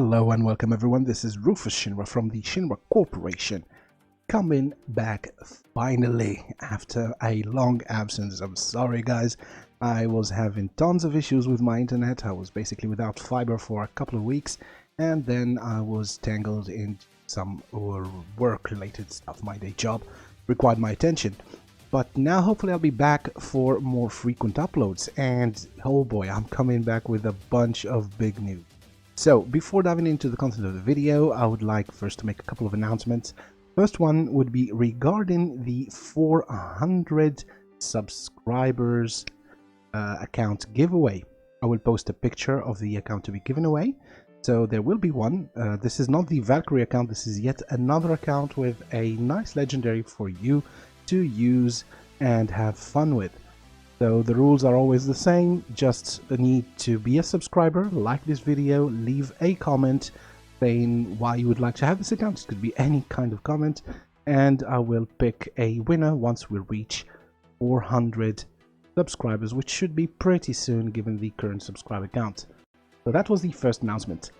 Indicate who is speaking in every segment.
Speaker 1: Hello and welcome everyone, this is Rufus Shinra from the Shinra Corporation, coming back finally after a long absence. I'm sorry guys, I was having tons of issues with my internet. I was basically without fiber for a couple of weeks, and then I was tangled in some work related stuff. My day job required my attention. But now hopefully I'll be back for more frequent uploads, and oh boy, I'm coming back with a bunch of big news. So before diving into the content of the video, I would like first to make a couple of announcements. First one would be regarding the 400 subscribers account giveaway. I will post a picture of the account to be given away. So there will be one. This is not the Valkyrie account, this is yet another account with a nice legendary for you to use and have fun with. So the rules are always the same, just need to be a subscriber, like this video, leave a comment saying why you would like to have this account. It could be any kind of comment, and I will pick a winner once we reach 400 subscribers, which should be pretty soon given the current subscriber count. So that was the first announcement.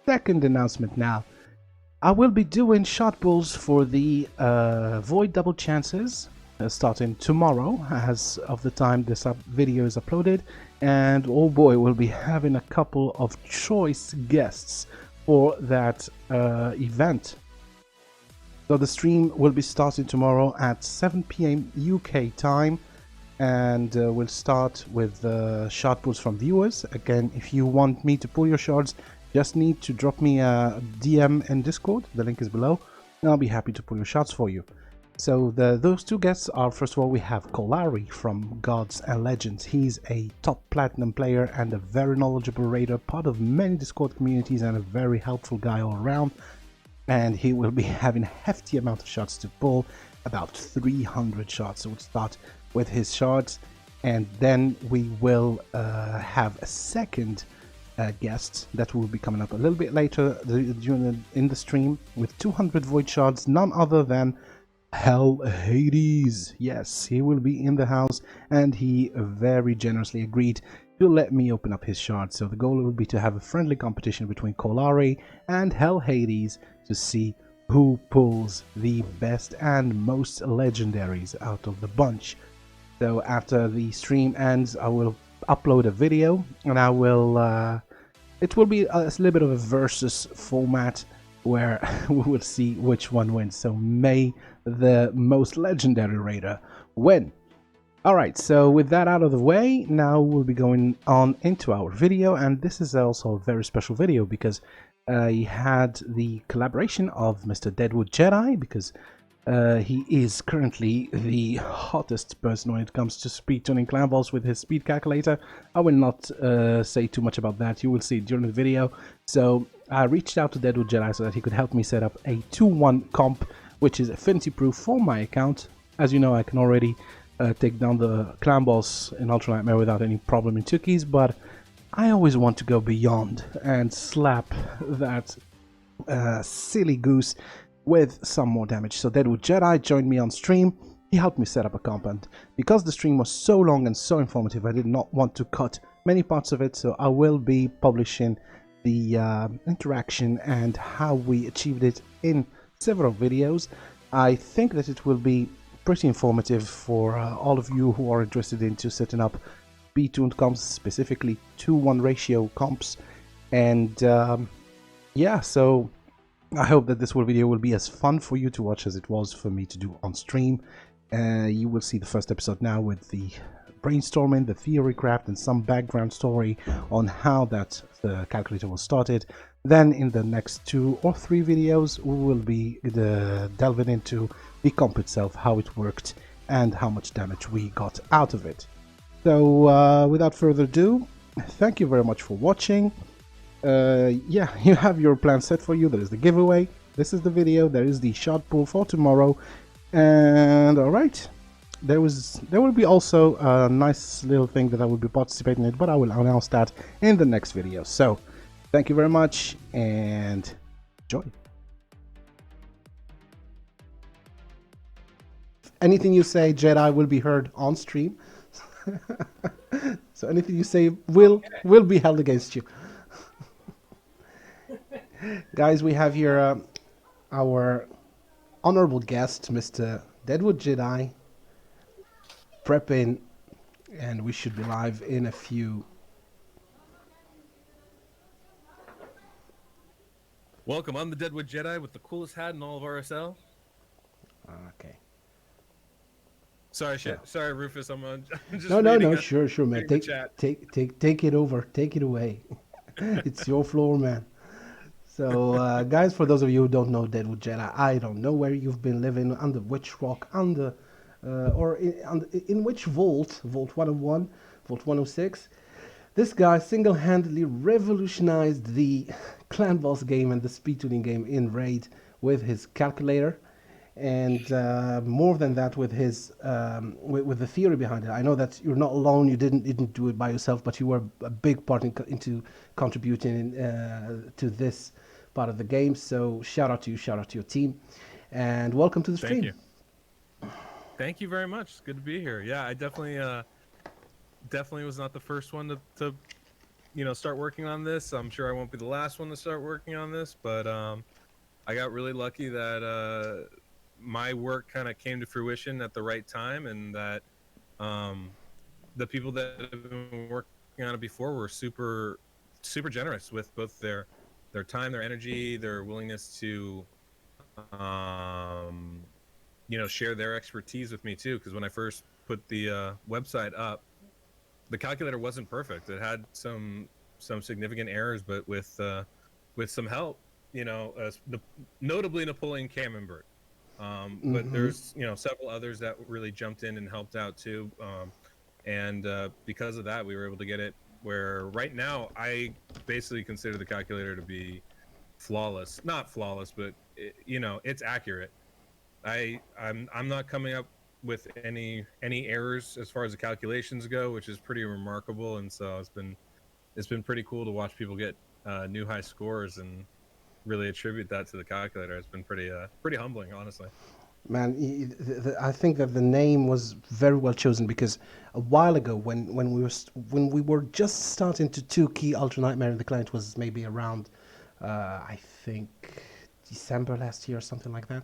Speaker 1: Second announcement now, I will be doing shot pulls for the Void Double Chances starting tomorrow as of the time this video is uploaded, and oh boy, we'll be having a couple of choice guests for that event. So the stream will be starting tomorrow at 7 PM UK time, and we'll start with shot pulls from viewers. Again, if you want me to pull your shots, just need to drop me a DM in Discord, the link is below, and I'll be happy to pull your shots for you. So those two guests are, first of all, we have Kolari from Gods and Legends. He's a top platinum player and a very knowledgeable raider, part of many Discord communities and a very helpful guy all around. And he will be having a hefty amount of shots to pull, about 300 shots. So we'll start with his shots, and then we will have a second guest that will be coming up a little bit later in the stream with 200 void shots, none other than Hades. Yes, he will be in the house, and he very generously agreed to let me open up his shard. So the goal will be to have a friendly competition between Kolari and Hades to see who pulls the best and most legendaries out of the bunch. So after the stream ends, I will upload a video, and I will it will be a little bit of a versus format where we will see which one wins. So may the most legendary raider win. Alright, so with that out of the way, now we'll be going on into our video, and this is also a very special video because he had the collaboration of Mr. Deadwood Jedi, because he is currently the hottest person when it comes to speed tuning clan balls with his speed calculator. I will not say too much about that, you will see it during the video. So I reached out to Deadwood Jedi so that he could help me set up a 2-1 comp, which is affinity proof for my account. As you know, I can already take down the clan boss in Ultra Nightmare without any problem in 2 keys, but I always want to go beyond and slap that silly goose with some more damage. So Deadwood Jedi joined me on stream. He helped me set up a comp, and because the stream was so long and so informative, I did not want to cut many parts of it, so I will be publishing the interaction and how we achieved it in several videos. I think that it will be pretty informative for all of you who are interested into setting up B-tuned comps, specifically 2-1 ratio comps. And yeah, so I hope that this video will be as fun for you to watch as it was for me to do on stream. You will see the first episode now with the brainstorming, the theory craft, and some background story on how that calculator was started. Then in the next 2 or 3 videos we will be delving into the comp itself, how it worked and how much damage we got out of it. So without further ado, thank you very much for watching. Yeah, you have your plan set for you. There is the giveaway, this is the video, there is the shot pull for tomorrow, and alright, there will be also a nice little thing that I will be participating in, but I will announce that in the next video. So thank you very much and enjoy. Anything you say, Jedi, will be heard on stream. So anything you say will be held against you. Guys, we have here our honorable guest, Mr. Deadwood Jedi, prepping, and we should be live in a few.
Speaker 2: Welcome, I'm the Deadwood Jedi with the coolest hat in all of RSL.
Speaker 1: Okay.
Speaker 2: Sorry,
Speaker 1: So.
Speaker 2: sorry, Rufus. I'm just
Speaker 1: No, no,
Speaker 2: reading,
Speaker 1: no. Sure, sure, man.
Speaker 2: reading the chat.
Speaker 1: Take it over. Take it away. It's your floor, man. So, guys, for those of you who don't know Deadwood Jedi, I don't know where you've been living, under which rock, in which Vault 101, Vault 106. This guy single-handedly revolutionized the clan boss game and the speed tuning game in Raid with his calculator, and more than that, with his with the theory behind it. I know that you're not alone. You didn't do it by yourself, but you were a big part into contributing to this part of the game. So shout out to you, shout out to your team, and welcome to the
Speaker 2: Thank
Speaker 1: stream.
Speaker 2: you. Thank you very much. It's good to be here. Yeah, I definitely was not the first one to start working on this. I'm sure I won't be the last one to start working on this, but I got really lucky that my work kind of came to fruition at the right time, and that the people that have been working on it before were super generous with both their time, their energy, their willingness to um, share their expertise with me too. Because when I first put the website up, the calculator wasn't perfect. It had some significant errors, but with some help, notably Napoleon Camembert. But there's several others that really jumped in and helped out too, and because of that, we were able to get it where right now I basically consider the calculator to be flawless. Not flawless, but it's accurate. I'm not coming up with any errors as far as the calculations go, which is pretty remarkable, and so it's been pretty cool to watch people get new high scores and really attribute that to the calculator. It's been pretty humbling, honestly.
Speaker 1: Man, I think that the name was very well chosen because a while ago, when we were just starting to 2-key Ultra Nightmare, and the client was maybe around, I think December last year or something like that.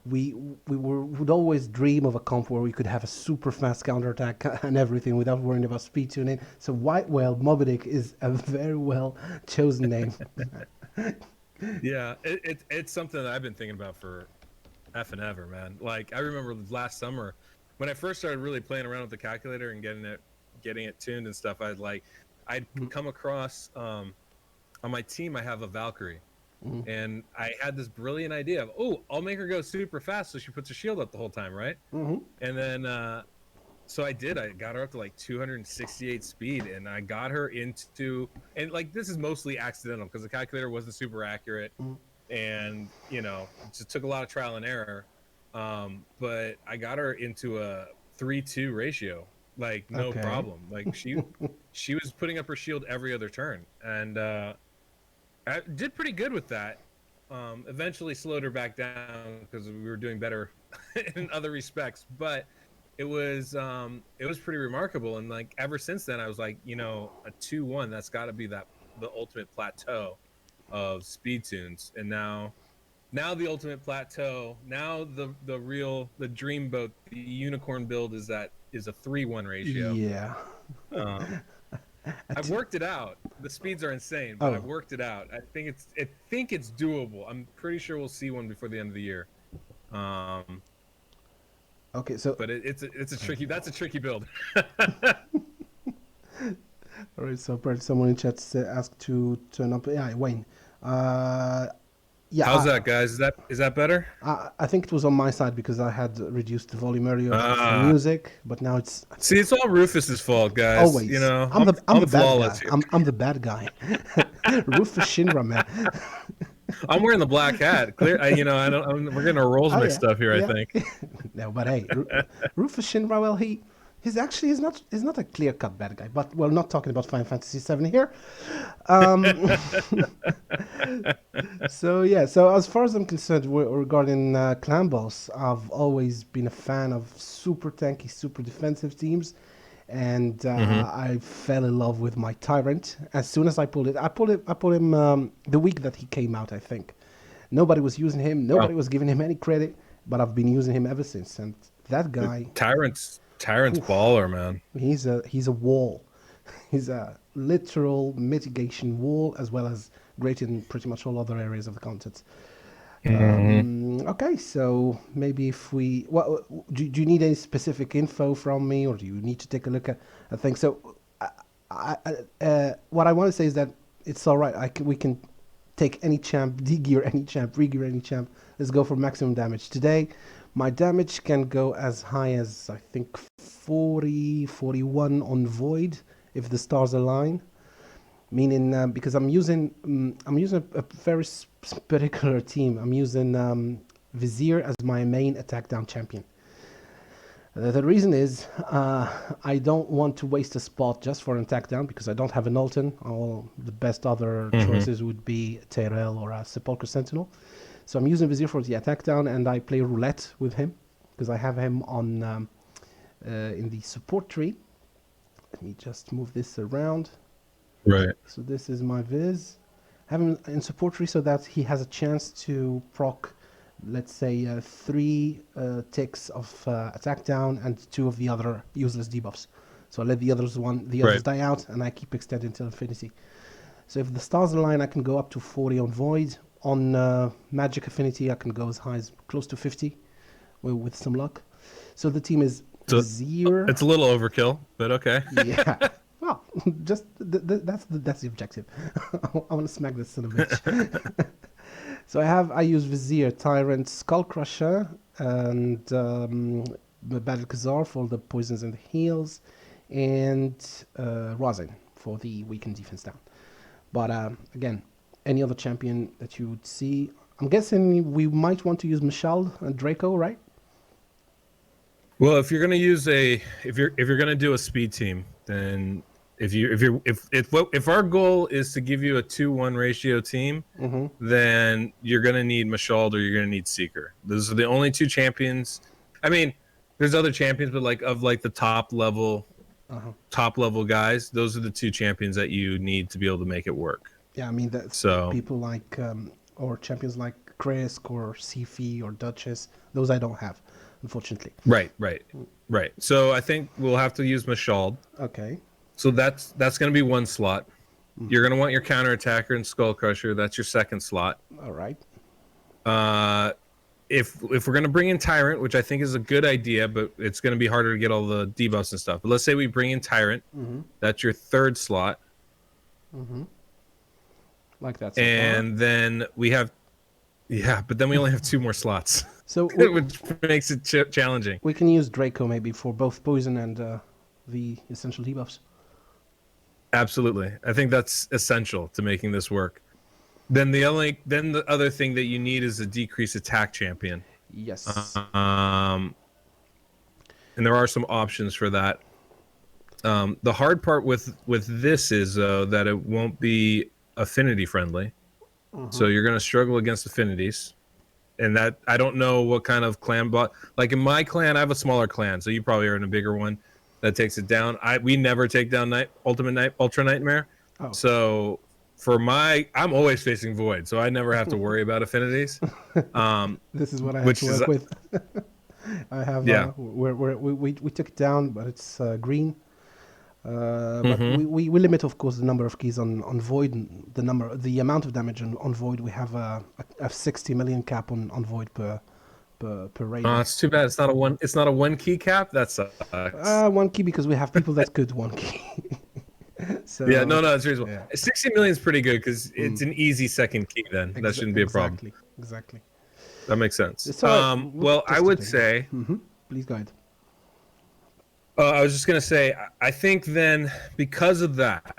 Speaker 1: Would always dream of a comp where we could have a super fast counterattack and everything without worrying about speed tuning. So White Whale Moby Dick is a very well chosen name.
Speaker 2: Yeah, it's something that I've been thinking about for effing ever, man. Like I remember last summer when I first started really playing around with the calculator and getting it tuned and stuff. I'd come across on my team. I have a Valkyrie. And I had this brilliant idea of, I'll make her go super fast so she puts her shield up the whole time, right? And then, so I did. I got her up to like 268 speed, and I got her into, and like this is mostly accidental because the calculator wasn't super accurate, and it just took a lot of trial and error. But I got her into a 3-2 ratio, like no problem. Like she was putting up her shield every other turn, and I did pretty good with that. Eventually slowed her back down because we were doing better in other respects, but it was pretty remarkable. And like ever since then, I was like, a 2-1, that's got to be the ultimate plateau of speed tunes. And now the ultimate plateau, now the dreamboat, the unicorn build is a 3-1 ratio.
Speaker 1: Yeah.
Speaker 2: I've worked it out. The speeds are insane, but I've worked it out. I think it's doable. I'm pretty sure we'll see one before the end of the year.
Speaker 1: Okay, so
Speaker 2: but it's a tricky. That's a tricky build.
Speaker 1: all right, so someone in chat asked to turn up. Yeah, Wayne. Yeah.
Speaker 2: How's that, guys? Is that better?
Speaker 1: I think it was on my side because I had reduced the volume earlier of the music, but now it's.
Speaker 2: See, it's all Rufus's fault, guys.
Speaker 1: Always. I'm the bad guy. I'm the bad guy. Rufus Shinra, man.
Speaker 2: I'm wearing the black hat. Clear. We're getting our roles mixed up here. Yeah. I think.
Speaker 1: No, but hey, Rufus Shinra. Well, he's not a clear cut bad guy. But we're not talking about Final Fantasy VII here. So yeah. So as far as I'm concerned, regarding clan boss, I've always been a fan of super tanky, super defensive teams. and
Speaker 2: Mm-hmm.
Speaker 1: I fell in love with my Tyrant as soon as I pulled it. I pulled him the week that he came out, I think. Nobody was using him.
Speaker 2: Wow.
Speaker 1: Nobody was giving him any credit, but I've been using him ever since. And that guy,
Speaker 2: Tyrant's
Speaker 1: oof,
Speaker 2: baller, man.
Speaker 1: he's a wall. He's a literal mitigation wall, as well as great in pretty much all other areas of the content.
Speaker 2: Mm-hmm.
Speaker 1: Okay, so maybe if we, what do you need any specific info from me, or do you need to take a look at things? So, what I want to say is that it's all right. We can take any champ, de-gear any champ, re-gear any champ. Let's go for maximum damage. Today, my damage can go as high as, I think, 40, 41 on Void if the stars align. Meaning, because I'm using a very particular team. I'm using Vizier as my main attack down champion. The reason is I don't want to waste a spot just for an attack down because I don't have an Alton. All the best other
Speaker 2: Mm-hmm.
Speaker 1: choices would be Tyrell or a Sepulchre Sentinel. So I'm using Vizier for the attack down, and I play roulette with him because I have him on in the support tree. Let me just move this around.
Speaker 2: Right.
Speaker 1: So this is my Viz. Have him in support tree so that he has a chance to proc, let's say, 3 ticks of attack down and 2 of the other useless debuffs. So I let the others
Speaker 2: Right.
Speaker 1: die out, and I keep extending till infinity. So if the stars align, I can go up to 40 on Void. On Magic Affinity, I can go as high as close to 50 with some luck. So the team is
Speaker 2: So
Speaker 1: Vizier.
Speaker 2: it's a little overkill, but okay.
Speaker 1: Yeah. Well, just that's the objective. I want to smack this son of a bitch. So I use Vizier, Tyrant, Skull Crusher, and Battle Khazar for the poisons and the heals, and Rosin for the weakened defense down. But again, any other champion that you would see, I'm guessing we might want to use Michal and Draco, right?
Speaker 2: Well, if you're gonna use if you're gonna do a speed team, then if our goal is to give you a 2-1 ratio team,
Speaker 1: Mm-hmm.
Speaker 2: then you're gonna need Mashald or you're gonna need Seeker. Those are the only two champions. I mean, there's other champions, but like the
Speaker 1: Uh-huh.
Speaker 2: top level guys, those are the two champions that you need to be able to make it work.
Speaker 1: Yeah, I mean that's
Speaker 2: So
Speaker 1: people like or champions like Kresk or Sifi or Duchess. Those I don't have, unfortunately.
Speaker 2: right. So I think we'll have to use Mashald.
Speaker 1: Okay.
Speaker 2: So that's going to be one slot. You're going to want your counter attacker and Skull Crusher. That's your second slot.
Speaker 1: All right.
Speaker 2: If we're going to bring in Tyrant, which I think is a good idea, but it's going to be harder to get all the debuffs and stuff. But let's say we bring in Tyrant.
Speaker 1: Mm-hmm.
Speaker 2: That's your third slot.
Speaker 1: Mm-hmm. Like that. So
Speaker 2: And then we have, but then we only have 2 more slots,
Speaker 1: so
Speaker 2: which makes it challenging.
Speaker 1: we can use Draco maybe for both poison and the essential debuffs.
Speaker 2: Absolutely. I think that's essential to making this work. Then the other thing that you need is a decreased attack champion.
Speaker 1: Yes.
Speaker 2: And there are some options for that. The hard part with this is that it won't be affinity friendly. So you're going to struggle against affinities. And that I don't know what kind of clan bot. Like in my clan, I have a smaller clan, so you probably are in a bigger one that takes it down. We never take down Ultra Nightmare.
Speaker 1: Oh.
Speaker 2: So I'm always facing Void, so I never have to worry about affinities.
Speaker 1: This is what I have
Speaker 2: which
Speaker 1: to
Speaker 2: is
Speaker 1: work with. I have we took it down, but it's green. But we limit, of course, the number of keys on Void, the amount of damage on Void. We have a 60 million cap on Void per raid.
Speaker 2: Oh, it's too bad. It's not a 1 key cap. That sucks.
Speaker 1: 1 key because we have people that could 1 key. So
Speaker 2: Yeah, no, it's reasonable.
Speaker 1: yeah.
Speaker 2: 60 million is pretty good because it's an easy second key. Then that shouldn't be a problem.
Speaker 1: Exactly.
Speaker 2: That makes sense.
Speaker 1: So,
Speaker 2: well, I would say.
Speaker 1: Please go ahead.
Speaker 2: I was just gonna say, I think then because of that,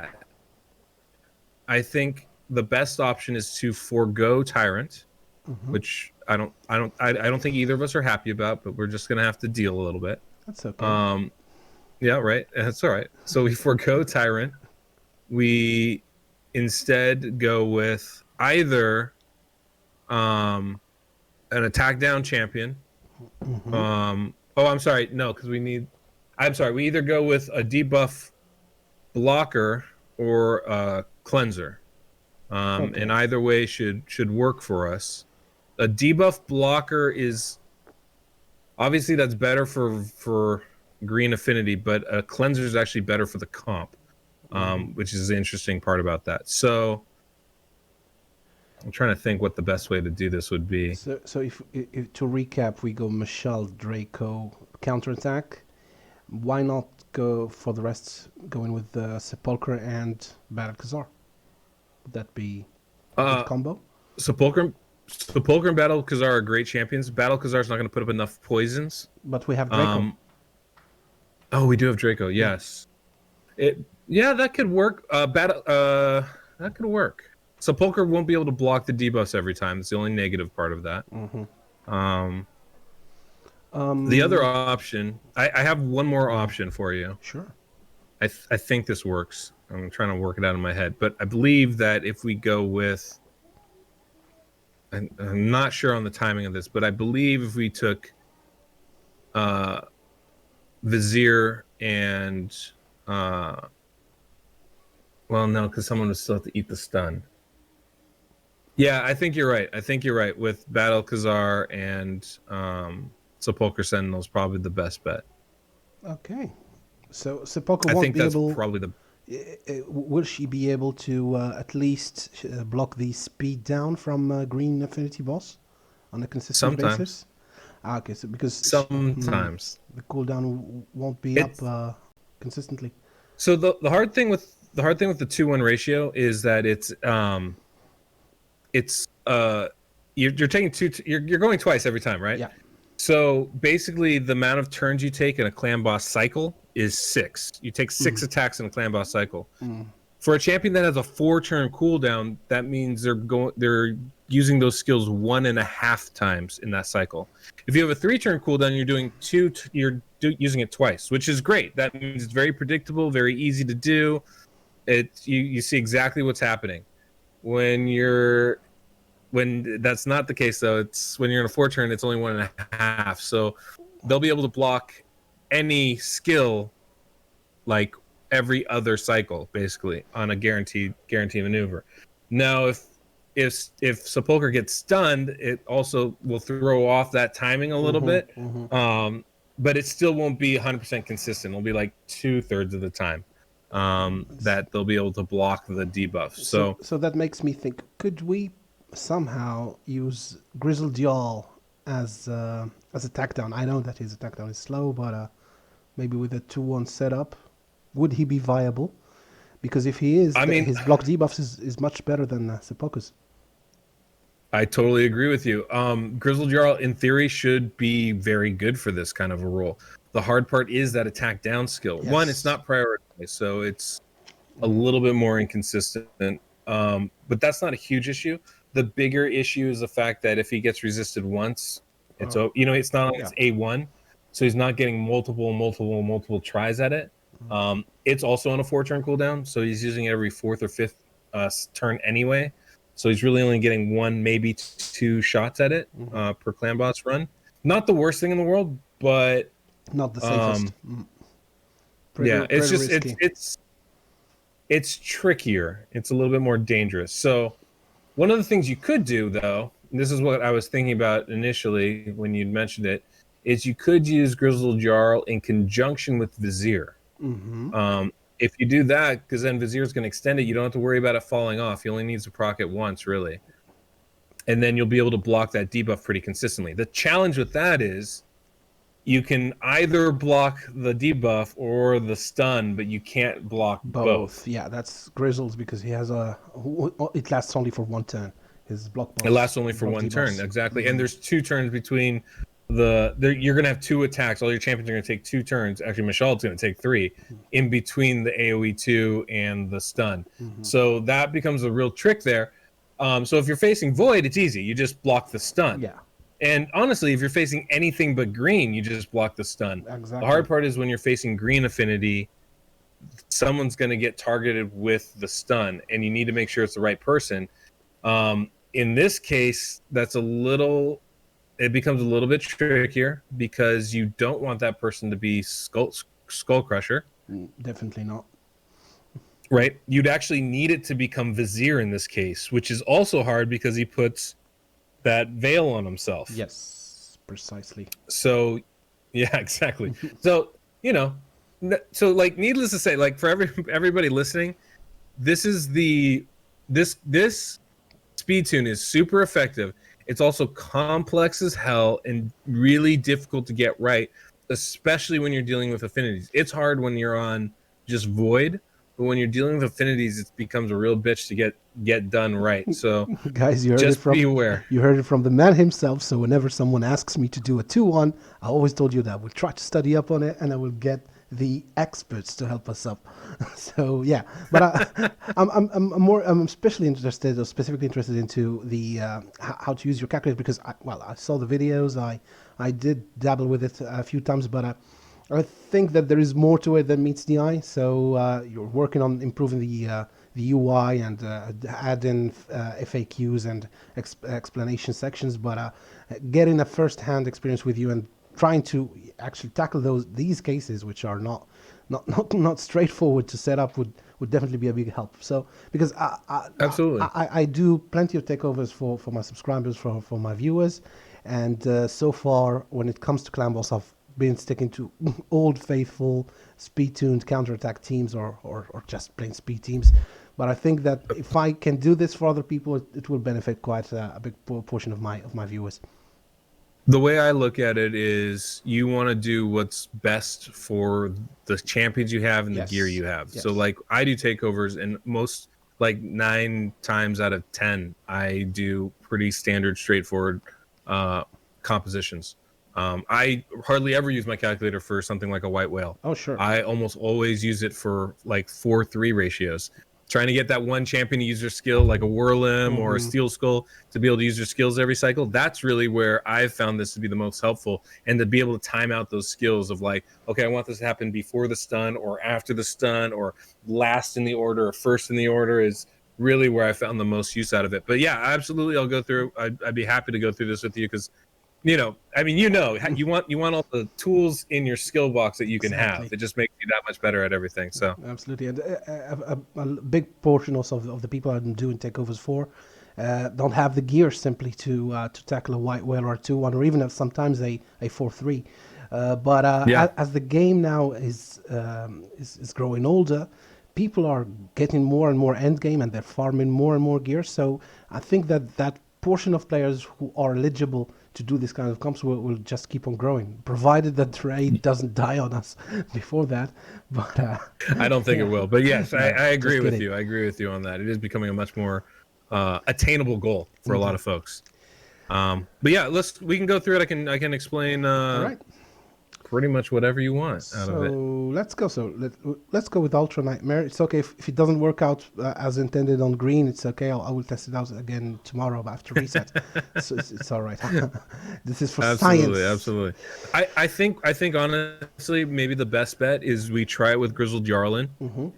Speaker 2: I think the best option is to forego Tyrant, which I don't think either of us are happy about, but we're just gonna have to deal a little bit.
Speaker 1: That's okay.
Speaker 2: Yeah, right. That's all right. So we forego Tyrant. We instead go with either an attack down champion. Oh, I'm sorry. No, because we need. I'm sorry. We either go with a debuff blocker or a cleanser, and
Speaker 1: Okay.
Speaker 2: either way should work for us. A debuff blocker is obviously that's better for green affinity, but a cleanser is actually better for the comp, which is the interesting part about that. So I'm trying to think what the best way to do this would be.
Speaker 1: So if to recap, we go Michelle Draco counterattack. Why not go for the rest, going with Sepulchre and Battle Khazar? Would that be a good
Speaker 2: Uh,
Speaker 1: combo?
Speaker 2: Sepulchre, Sepulchre and Battle Khazar are great champions. Battle Khazar is not going to put up enough poisons.
Speaker 1: But we have Draco.
Speaker 2: Um, oh, we do have Draco.
Speaker 1: Yeah.
Speaker 2: Yes, yeah, that could work. That could work. Sepulchre won't be able to block the debuffs every time. It's the only negative part of that. Um, the other option, I have one more option for you.
Speaker 1: Sure.
Speaker 2: I think this works. I'm trying to work it out in my head, but I believe that if we go with, I'm not sure on the timing of this, but I believe if we took Vizier and well, no, because someone would still have to eat the stun. Yeah, I think you're right. I think you're right. With Battle Khazar and Sepulchre Sentinel is probably the best bet.
Speaker 1: Okay. So Sepulchre
Speaker 2: I
Speaker 1: won't
Speaker 2: think
Speaker 1: be
Speaker 2: that's
Speaker 1: able.
Speaker 2: probably the
Speaker 1: Will she be able to at least block the speed down from Green Affinity Boss on a consistent
Speaker 2: sometimes.
Speaker 1: basis? Ah, okay, so because
Speaker 2: Sometimes
Speaker 1: the cooldown won't be
Speaker 2: it's
Speaker 1: up consistently.
Speaker 2: so the hard thing with the 2-1 ratio is that it's you're taking you're going twice every time, right?
Speaker 1: Yeah.
Speaker 2: So basically, the amount of turns you take in a clan boss cycle is 6. You take 6 attacks in a clan boss cycle. For a champion that has a 4-turn cooldown, that means they're using those skills 1.5 times in that cycle. If you have a 3-turn cooldown, you're doing using it twice, which is great. That means it's very predictable, very easy to do. You see exactly what's happening. When that's not the case, though, it's when you're in a 4-turn, it's only 1.5. So they'll be able to block any skill like every other cycle, basically, on a guaranteed maneuver. Now, if Sepulchre gets stunned, it also will throw off that timing a little bit, but it still won't be 100% consistent. It'll be like 2/3 of the time that they'll be able to block the debuff.
Speaker 1: So that makes me think: could we somehow use Grizzled Yawl as attack down? I know that his attack down is slow, but maybe with a 2-1 setup, would he be viable? Because if he is,
Speaker 2: I mean,
Speaker 1: his block debuffs is much better than Sepulchre's.
Speaker 2: I totally agree with you. Grizzled Jarl, in theory, should be very good for this kind of a role. The hard part is that attack down skill.
Speaker 1: Yes.
Speaker 2: One, it's not prioritized, so it's a little bit more inconsistent. But that's not a huge issue. The bigger issue is the fact that if he gets resisted once, it's it's not like it's A1, so he's not getting multiple tries at it. It's also on a 4-turn cooldown, so he's using it every 4th or 5th turn anyway. So he's really only getting 1, maybe 2 shots at it per clan boss run. Not the worst thing in the world, but
Speaker 1: not the safest.
Speaker 2: It's just risky. It's trickier. It's a little bit more dangerous. So one of the things you could do, though, and this is what I was thinking about initially when you mentioned it, is you could use Grizzled Jarl in conjunction with Vizier. If you do that, because then Vizier is going to extend it, you don't have to worry about it falling off. He only needs to proc it once, really. And then you'll be able to block that debuff pretty consistently. The challenge with that is you can either block the debuff or the stun, but you can't block both.
Speaker 1: Yeah, that's Grizzle's because he has it lasts only for 1 turn. His block boss.
Speaker 2: It lasts only for 1 turn, exactly. And there's 2 turns between you're going to have 2 attacks. All your champions are going to take 2 turns. Actually, Michelle's going to take 3 in between the AoE 2 and the stun. So that becomes a real trick there. So if you're facing Void, it's easy. You just block the stun.
Speaker 1: Yeah.
Speaker 2: And honestly, if you're facing anything but green, you just block the stun.
Speaker 1: Exactly.
Speaker 2: The hard part is when you're facing green affinity, someone's going to get targeted with the stun, and you need to make sure it's the right person. In this case, it becomes a little bit trickier because you don't want that person to be Skull Crusher.
Speaker 1: Definitely not.
Speaker 2: Right? You'd actually need it to become Vizier in this case, which is also hard because he puts that veil on himself.
Speaker 1: Yes, precisely.
Speaker 2: So, yeah, exactly. So, you know, so like, needless to say, like for everybody listening, this is this speed tune is super effective. It's also complex as hell and really difficult to get right, especially when you're dealing with affinities. It's hard when you're on just void, but when you're dealing with affinities, it becomes a real bitch to get done right. So
Speaker 1: Guys,
Speaker 2: just be aware.
Speaker 1: you heard it from the man himself. So whenever someone asks me to do a 2-1, I always told you that I will try to study up on it, and I will get the experts to help us up. So yeah, but I'm especially interested, or specifically interested into the how to use your calculator, because I saw the videos. I did dabble with it a few times, but I think that there is more to it than meets the eye. So you're working on improving the UI and add in FAQs and explanation sections, but getting a first-hand experience with you and trying to actually tackle these cases, which are not straightforward to set up, would definitely be a big help. So because
Speaker 2: Absolutely.
Speaker 1: I do plenty of takeovers for my subscribers, for my viewers, and so far when it comes to clan boss, I've been sticking to old faithful speed tuned counterattack teams, or just plain speed teams. But I think that if I can do this for other people, it will benefit quite a big portion of my viewers.
Speaker 2: The way I look at it is you want to do what's best for the champions you have and the gear you have.
Speaker 1: Yes.
Speaker 2: So like I do takeovers, and most, like 9 times out of 10, I do pretty standard, straightforward compositions. I hardly ever use my calculator for something like a white whale.
Speaker 1: Oh, sure.
Speaker 2: I almost always use it for like 4-3 ratios. Trying to get that one champion to use their skill, like a Whirlim or a Steel Skull, to be able to use their skills every cycle. That's really where I've found this to be the most helpful, and to be able to time out those skills of like, okay, I want this to happen before the stun or after the stun or last in the order or first in the order is really where I found the most use out of it. But yeah, absolutely, I'll go through. I'd be happy to go through this with you because, I mean, you want all the tools in your skill box that you can have. It just makes you that much better at everything. So
Speaker 1: absolutely, and a big portion also of the people I'm doing takeovers for don't have the gear simply to tackle a white whale or a 2-1, or even sometimes a 4-3. But as the game now is growing older, people are getting more and more end game, and they're farming more and more gear. So I think that portion of players who are eligible to do this kind of comps will just keep on growing, provided that the raid doesn't die on us before that. But
Speaker 2: I don't think it will. But yes, I agree with you. I agree with you on that. It is becoming a much more attainable goal for a lot of folks. But yeah, we can go through it. I can explain
Speaker 1: all right.
Speaker 2: pretty much whatever you want out of it.
Speaker 1: So let's go. So let's go with Ultra Nightmare. It's okay if it doesn't work out as intended on green. It's okay. I will test it out again tomorrow after reset. So it's all right. This is for science.
Speaker 2: Absolutely. I think honestly, maybe the best bet is we try it with Grizzled Jarlin,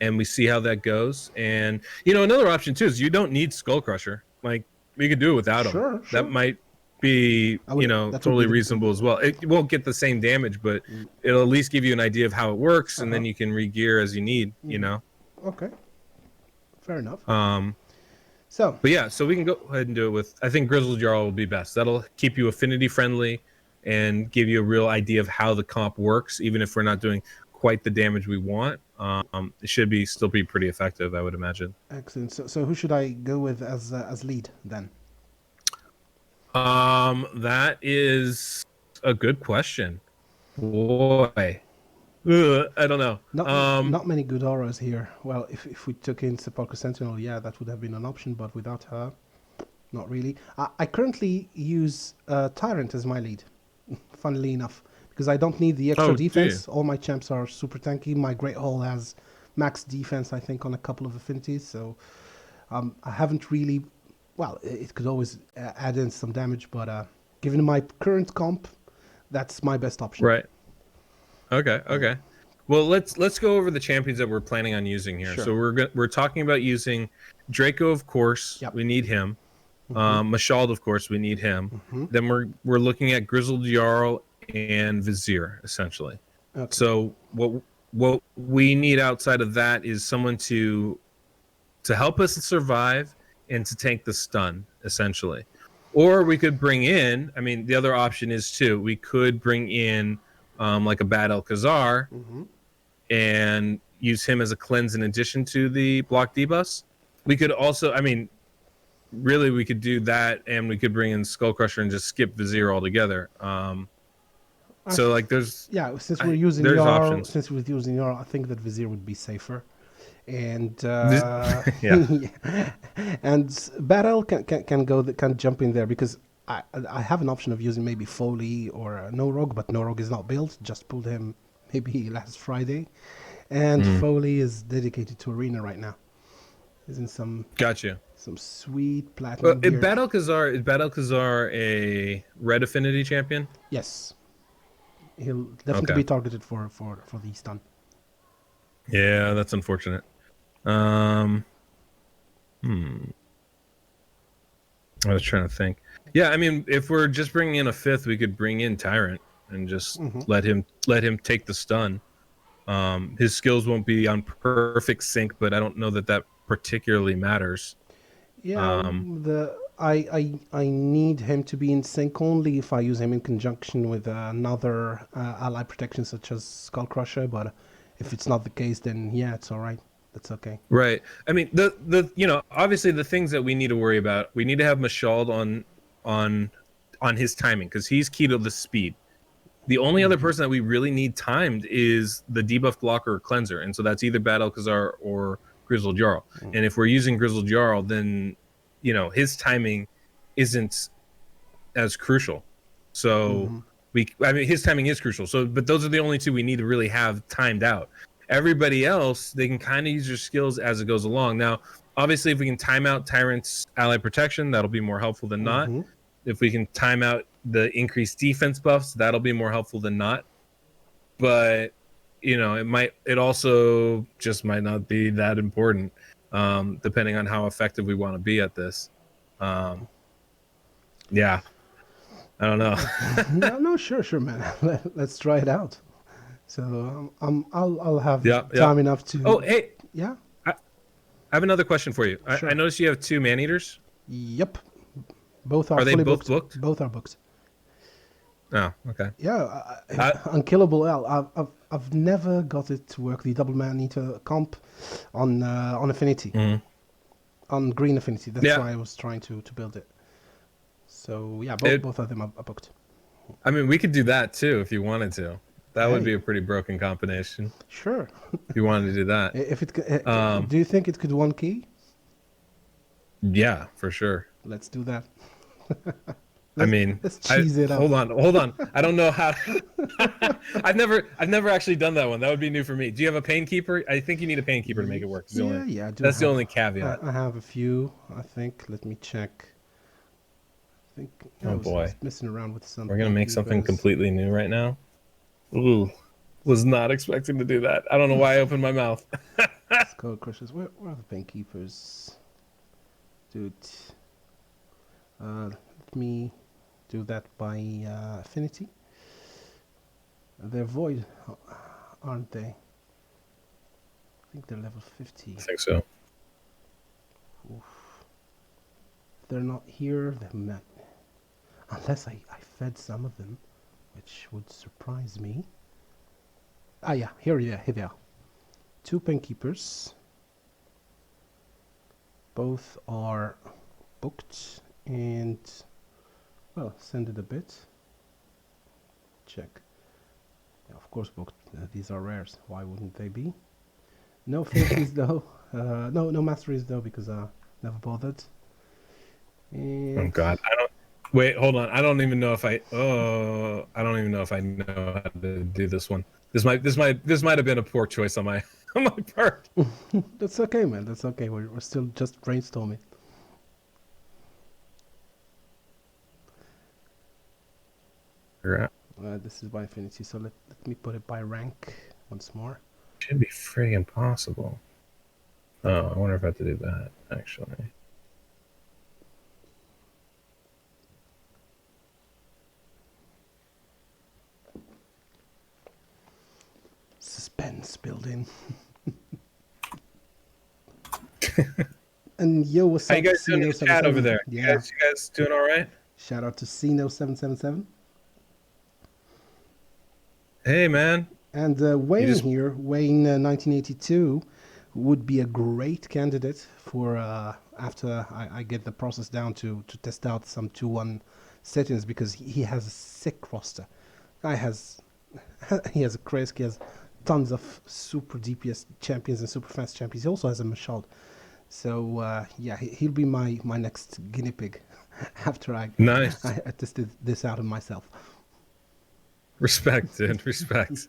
Speaker 2: and we see how that goes. And another option too is you don't need Skull Crusher. Like we could do it without him.
Speaker 1: Sure.
Speaker 2: That might be totally reasonable as well. It won't get the same damage, but it'll at least give you an idea of how it works, and then you can re-gear as you need.
Speaker 1: Okay, fair enough.
Speaker 2: But yeah, so we can go ahead and do it with, I think Grizzled Jarl will be best. That'll keep you affinity friendly and give you a real idea of how the comp works, even if we're not doing quite the damage we want. It should still be pretty effective, I would imagine.
Speaker 1: Excellent. So who should I go with as lead then?
Speaker 2: That is a good question. Boy, I don't know.
Speaker 1: Not many good auras here. Well, if we took in Sepulchre Sentinel, yeah, that would have been an option, but without her, not really. I currently use Tyrant as my lead, funnily enough, because I don't need the extra defense. All my champs are super tanky. My Great Hall has max defense, I think, on a couple of affinities, so I haven't really... Well, it could always add in some damage, but given my current comp, that's my best option.
Speaker 2: Right. Okay. Well, let's go over the champions that we're planning on using here.
Speaker 1: Sure.
Speaker 2: So we're talking about using Draco, of course.
Speaker 1: Yep.
Speaker 2: We need him. Mashald, of course, we need him. Then we're looking at Grizzled Jarl and Vizier, essentially.
Speaker 1: Okay.
Speaker 2: So what we need outside of that is someone to help us survive and to tank the stun, essentially. Or we could bring in, I mean, the other option is too, we could bring in like a Bad Alcazar and use him as a cleanse in addition to the block debuffs. We could also, I mean, really we could do that, and we could bring in Skull Crusher and just skip Vizier altogether. So like there's
Speaker 1: Yeah, since we're using
Speaker 2: there's
Speaker 1: Jarl,
Speaker 2: options.
Speaker 1: I think that Vizier would be safer. And
Speaker 2: Yeah.
Speaker 1: yeah. And Battle can go can jump in there because I have an option of using maybe Foley or No Rogue, but No Rogue is not built. Just pulled him maybe last Friday, and Foley is dedicated to Arena right now. He's in some
Speaker 2: Gotcha.
Speaker 1: sweet platinum gear.
Speaker 2: Is Bad Alcazar a red affinity champion?
Speaker 1: Yes, he'll definitely
Speaker 2: Okay.
Speaker 1: be targeted for the stun.
Speaker 2: Yeah, that's unfortunate. I was trying to think. Yeah, I mean, if we're just bringing in a fifth, we could bring in Tyrant and just let him take the stun. His skills won't be on perfect sync, but I don't know that particularly matters.
Speaker 1: Yeah, I need him to be in sync only if I use him in conjunction with another ally protection such as Skull Crusher. But if it's not the case, then yeah, it's all right. That's okay.
Speaker 2: Right. I mean, the obviously the things that we need to worry about. We need to have Mashald on his timing because he's key to the speed. The only other person that we really need timed is the debuff blocker or cleanser, and so that's either Bad Alcazar or Grizzled Jarl. And if we're using Grizzled Jarl, then his timing isn't as crucial. So his timing is crucial. So, but those are the only two we need to really have timed out. Everybody else, they can kind of use their skills as it goes along. Now, obviously, if we can time out Tyrant's ally protection, that'll be more helpful than not. If we can time out the increased defense buffs, that'll be more helpful than not. But it also just might not be that important, depending on how effective we want to be at this. Yeah, I don't know.
Speaker 1: No, sure, man. Let's try it out. So I'll have
Speaker 2: Yeah.
Speaker 1: time enough to.
Speaker 2: Oh, hey,
Speaker 1: Yeah.
Speaker 2: I have another question for you.
Speaker 1: Sure.
Speaker 2: I noticed you have 2 man-eaters.
Speaker 1: Yep. Both are
Speaker 2: they
Speaker 1: fully
Speaker 2: both booked?
Speaker 1: Both are booked.
Speaker 2: Oh, okay.
Speaker 1: Yeah, Unkillable L. I've never got it to work, the double man eater comp on Affinity, on Green Affinity. That's why I was trying to build it. So yeah, both of them are booked.
Speaker 2: I mean, we could do that too if you wanted to. That would be a pretty broken combination.
Speaker 1: Sure.
Speaker 2: If you wanted to do that.
Speaker 1: If it do you think it could one key?
Speaker 2: Yeah, for sure.
Speaker 1: Let's do that.
Speaker 2: Let's
Speaker 1: cheese it up.
Speaker 2: Hold on. I don't know how. I've never actually done that one. That would be new for me. Do you have a pain keeper? I think you need a pain keeper to make it work.
Speaker 1: Yeah, I do.
Speaker 2: That's the only caveat.
Speaker 1: I have a few. I think. Let me check. I think.
Speaker 2: Oh boy,
Speaker 1: messing around with something.
Speaker 2: We're gonna make something completely new right now. Ooh, was not expecting to do that. I don't know why I opened my mouth.
Speaker 1: Skull Crushers. Where are the pain keepers? Dude. Let me do that by affinity. They're void, aren't they? I think they're level 50.
Speaker 2: I think so.
Speaker 1: Oof. They're not here. They're not. Unless I fed some of them, which would surprise me. Ah yeah, here they are. 2 penkeepers. Both are booked. And well, send it a bit. Check. Yeah, of course booked. These are rares. Why wouldn't they be? No faces though. No masteries though because never bothered. And
Speaker 2: Oh god, I don't. Wait, hold on. I don't even know if I. Oh, I don't even know if I know how to do this one. This might have been a poor choice on my part.
Speaker 1: That's okay, man. That's okay. We're still just brainstorming. This is by affinity, so let me put it by rank once more.
Speaker 2: Should be friggin' possible. Oh, I wonder if I have to do that, actually.
Speaker 1: suspense built in. And yo, what's
Speaker 2: How
Speaker 1: up,
Speaker 2: you guys doing in the chat over
Speaker 1: Cino77?
Speaker 2: there?
Speaker 1: Yeah.
Speaker 2: You guys doing all right?
Speaker 1: Shout out to Cino777.
Speaker 2: Hey, man.
Speaker 1: And
Speaker 2: You
Speaker 1: Wayne
Speaker 2: just
Speaker 1: here, Wayne 1982, would be a great candidate for after I get the process down to test out some 2-1 settings, because he has a sick roster. Guy has he has a Kresk, he has tons of super DPS champions and super fast champions. He also has a Mashald. So yeah, he'll be my next guinea pig after I
Speaker 2: nice.
Speaker 1: I tested this out on myself.
Speaker 2: Respect, dude. Respect.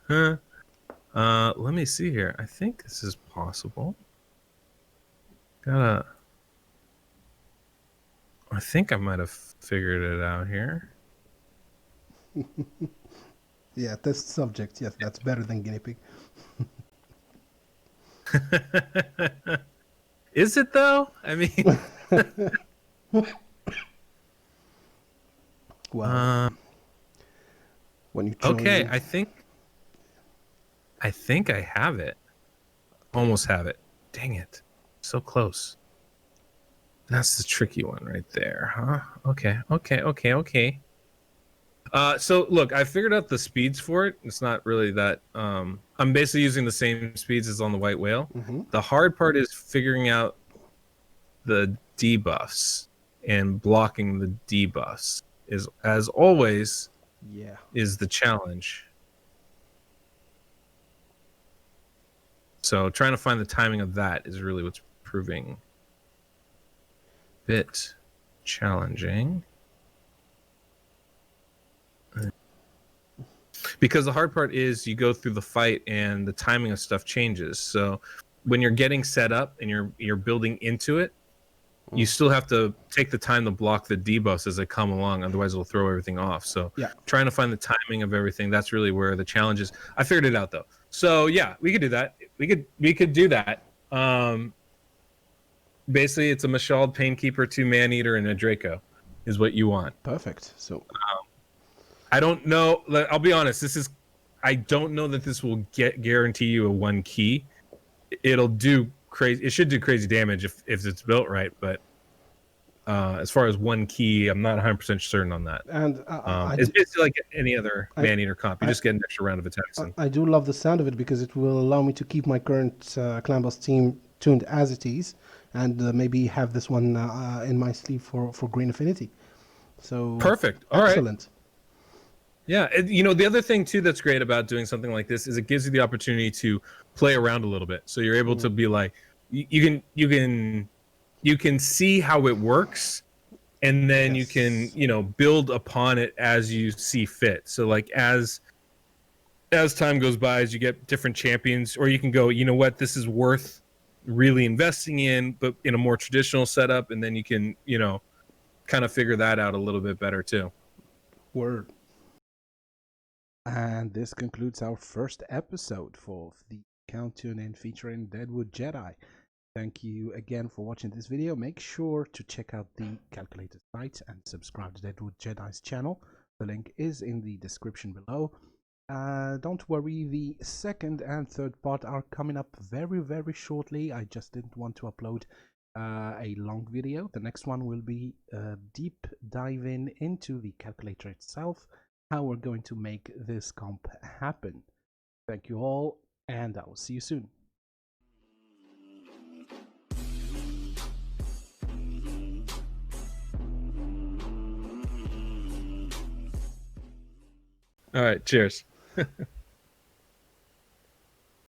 Speaker 2: Let me see here. I think this is possible. I think I might have figured it out here.
Speaker 1: Yeah, test subject. Yes, that's better than guinea pig.
Speaker 2: Is it though? I mean,
Speaker 1: Well, when you join
Speaker 2: okay.
Speaker 1: in.
Speaker 2: I think I have it. Almost have it. Dang it. So close. That's the tricky one right there, huh? Okay. So look, I figured out the speeds for it. It's not really that I'm basically using the same speeds as on the white whale.
Speaker 1: Mm-hmm.
Speaker 2: The hard part is figuring out the debuffs and blocking the debuffs is, as always,
Speaker 1: Yeah.
Speaker 2: is the challenge. So trying to find the timing of that is really what's proving a bit challenging. Because the hard part is you go through the fight and the timing of stuff changes. So when you're getting set up and you're building into it, you still have to take the time to block the debuffs as they come along, otherwise it'll throw everything off. So
Speaker 1: Yeah.
Speaker 2: trying to find the timing of everything, that's really where the challenge is. I figured it out though. So yeah, we could do that. We could do that. Basically it's a Mashald, Painkeeper, 2 Man-Eater, and a Draco is what you want.
Speaker 1: Perfect. So
Speaker 2: I don't know. I'll be honest. I don't know that this will guarantee you a 1 key. It'll do crazy. It should do crazy damage if it's built right. But as far as 1 key, I'm not 100% certain on that.
Speaker 1: and
Speaker 2: It's basically like any other Man-Eater comp. You just get an extra round of attacks.
Speaker 1: I do love the sound of it, because it will allow me to keep my current clan boss team tuned as it is, and maybe have this one in my sleeve for Green Affinity. So
Speaker 2: Perfect. All
Speaker 1: excellent.
Speaker 2: Right. Yeah, the other thing too that's great about doing something like this is it gives you the opportunity to play around a little bit. So you're able to be like, you can see how it works, and then you can build upon it as you see fit. So like as time goes by, as you get different champions, or you can go, you know what, this is worth really investing in, but in a more traditional setup, and then you can kind of figure that out a little bit better too.
Speaker 1: Word. And this concludes our first episode for the Count Tune In featuring Deadwood Jedi. Thank you again for watching this video. Make sure to check out the calculator site and subscribe to Deadwood Jedi's channel. The link is in the description below. Don't worry, the second and third part are coming up very shortly. I just didn't want to upload a long video. The next one will be deep diving into the calculator itself, how we're going to make this comp happen. Thank you all, and I will see you soon.
Speaker 2: All right, cheers.